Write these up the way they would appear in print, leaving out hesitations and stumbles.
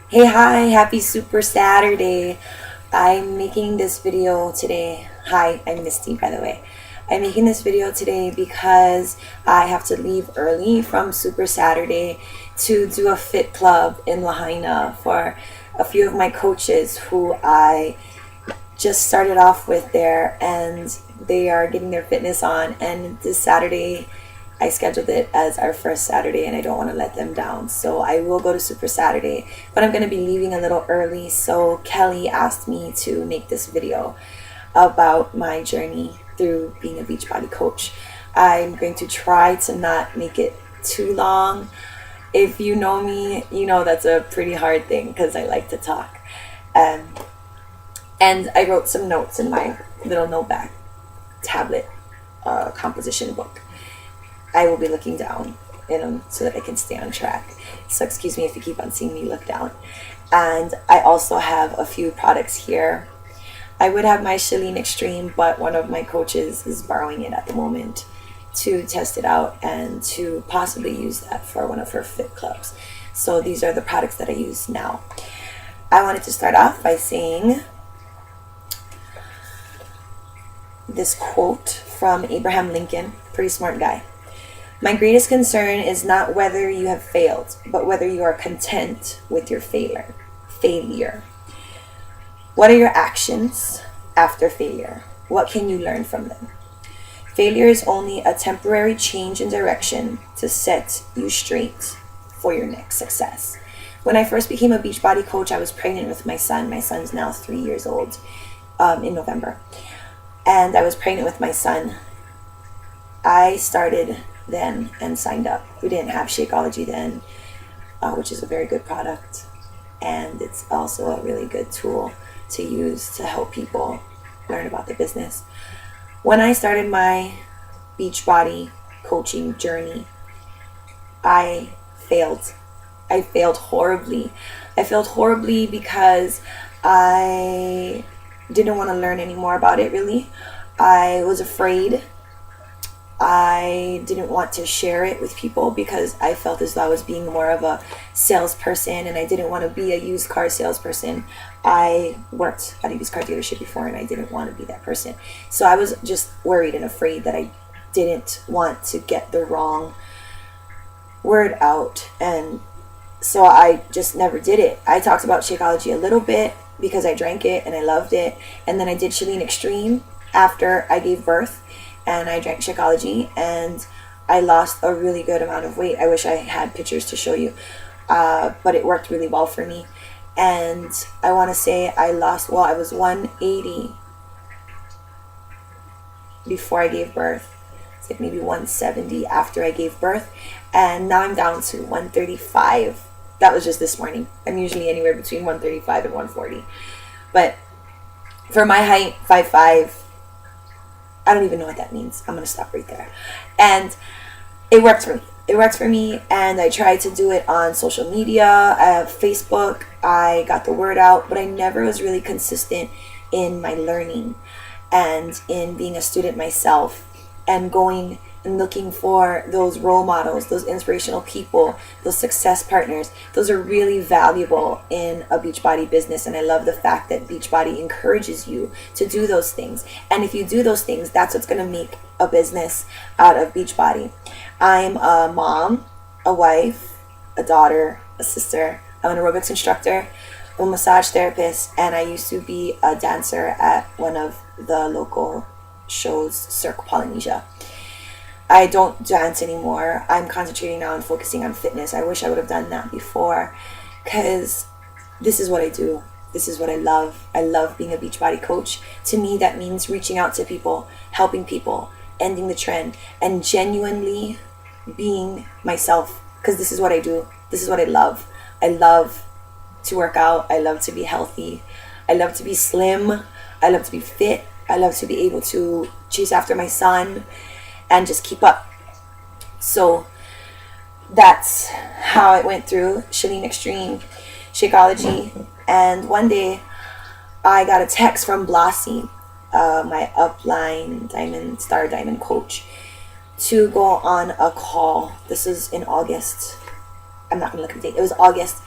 Hey, hi, happy Super Saturday. I'm making this video today. Hi, I'm Misty, by the way. I'm making this video today because I have to leave early from Super Saturday to do a fit club in Lahaina for a few of my coaches who I just started off with there, and they are getting their fitness on. And this Saturday I scheduled it as our first Saturday, and I don't want to let them down, so I will go to Super Saturday, but I'm going to be leaving a little early. So Kelly asked me to make this video about my journey through being a Beachbody coach. I'm going to try to not make it too long. If you know me, you know that's a pretty hard thing because I like to talk. um, and I wrote some notes in my little notebook tablet composition book. I will be looking down in them so that I can stay on track. So excuse me if you keep on seeing me look down. And I also have a few products here. I would have my Chalene Extreme, but one of my coaches is borrowing it at the moment to test it out and to possibly use that for one of her fit clubs. So these are the products that I use now. I wanted to start off by saying this quote from Abraham Lincoln, pretty smart guy. My greatest concern is not whether you have failed, but whether you are content with your failure. What are your actions after failure? What can you learn from them? Failure is only a temporary change in direction to set you straight for your next success. When I first became a Beachbody coach, I was pregnant with my son. My son's now 3 years old in November. And I was pregnant with my son. I started then and signed up. We didn't have Shakeology then, which is a very good product, and it's also a really good tool to use to help people learn about the business. When I started my Beachbody coaching journey, I failed. I failed horribly. I failed horribly because I didn't want to learn any more about it, really. I was afraid. I didn't want to share it with people because I felt as though I was being more of a salesperson, and I didn't want to be a used car salesperson. I worked at a used car dealership before, and I didn't want to be that person. So I was just worried and afraid that I didn't want to get the wrong word out, and so I just never did it. I talked about Shakeology a little bit because I drank it and I loved it, and then I did Chalene Extreme after I gave birth, and I drank Shakeology, and I lost a really good amount of weight. I wish I had pictures to show you, but it worked really well for me. And I want to say I was 180 before I gave birth. It's like maybe 170 after I gave birth, and now I'm down to 135. That was just this morning. I'm usually anywhere between 135 and 140. But for my height, 5'5", I don't even know what that means. I'm going to stop right there. And it worked for me. It worked for me, and I tried to do it on social media, Facebook. I got the word out, but I never was really consistent in my learning and in being a student myself and going and looking for those role models, those inspirational people, those success partners. Those are really valuable in a Beachbody business, and I love the fact that Beachbody encourages you to do those things. And if you do those things, that's what's going to make a business out of Beachbody. I'm a mom, a wife, a daughter, a sister. I'm an aerobics instructor, a massage therapist, and I used to be a dancer at one of the local shows, Cirque Polynesia. I don't dance anymore. I'm concentrating now on focusing on fitness. I wish I would have done that before, because this is what I do. This is what I love. I love being a Beachbody coach. To me, that means reaching out to people, helping people, ending the trend, and genuinely being myself, because this is what I do. This is what I love. I love to work out. I love to be healthy. I love to be slim. I love to be fit. I love to be able to chase after my son and just keep up. So that's how I went through Chalene Extreme, Shakeology, and one day I got a text from Blasi, my upline diamond coach, to go on a call. This is in August. I'm not gonna look at the date. It was August,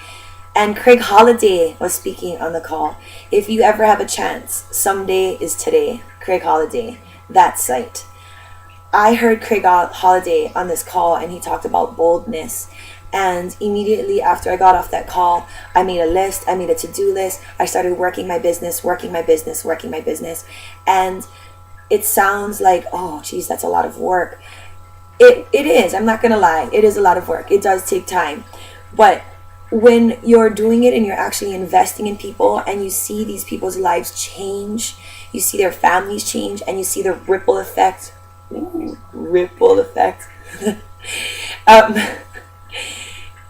And Craig Holiday was speaking on the call. If you ever have a chance, someday is today. Craig Holiday, that site. I heard Craig Holiday on this call, and he talked about boldness. And immediately after I got off that call, I made a list. I made a to-do list. I started working my business. And it sounds like, oh, geez, that's a lot of work. It is. I'm not going to lie. It is a lot of work. It does take time. But when you're doing it and you're actually investing in people and you see these people's lives change, you see their families change, and you see the ripple effect. Ooh, ripple effect.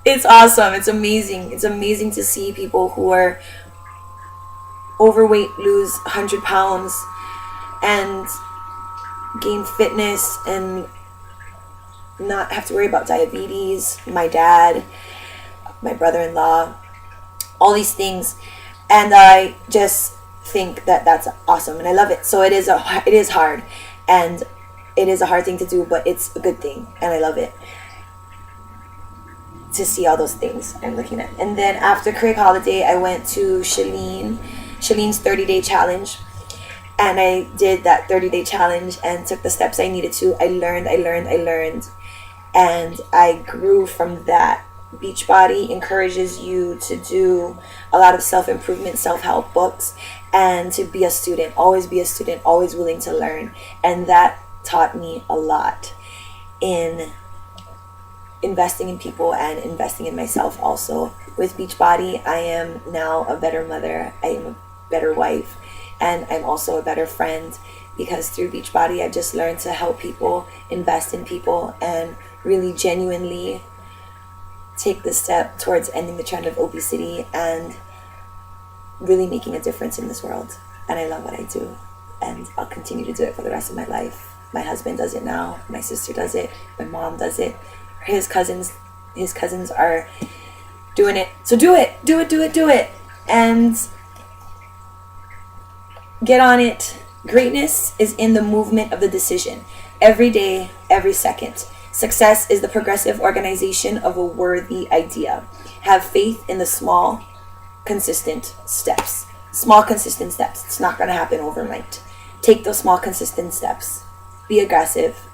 It's awesome. It's amazing. It's amazing to see people who are overweight lose 100 pounds and gain fitness and not have to worry about diabetes. My dad, my brother-in-law, all these things. And I just think that that's awesome, and I love it. So it is hard, and it is a hard thing to do, but it's a good thing, and I love it to see all those things I'm looking at. And then after Craig Holiday, I went to Shalene's 30-day challenge, and I did that 30-day challenge and took the steps I needed to. I learned, and I grew from that. Beachbody encourages you to do a lot of self-improvement, self-help books, and to be a student, always willing to learn. And that taught me a lot in investing in people and investing in myself also. With Beachbody, I am now a better mother, I am a better wife, and I'm also a better friend, because through Beachbody I've just learned to help people, invest in people, and really genuinely take the step towards ending the trend of obesity and really making a difference in this world. And I love what I do, and I'll continue to do it for the rest of my life. My husband does it now, my sister does it, my mom does it, his cousins are doing it. So do it, and get on it. Greatness is in the movement of the decision, every day, every second. Success is the progressive organization of a worthy idea. Have faith in the small, consistent steps. It's not going to happen overnight. Take those small, consistent steps. Be aggressive.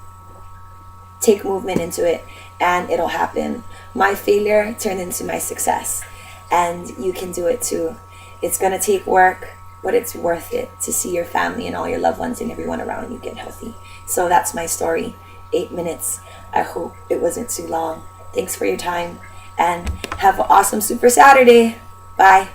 Take movement into it, and it'll happen. My failure turned into my success, and you can do it too. It's going to take work, but it's worth it to see your family and all your loved ones and everyone around you get healthy. So that's my story. 8 minutes. I hope it wasn't too long. Thanks for your time, and have an awesome Super Saturday. Bye.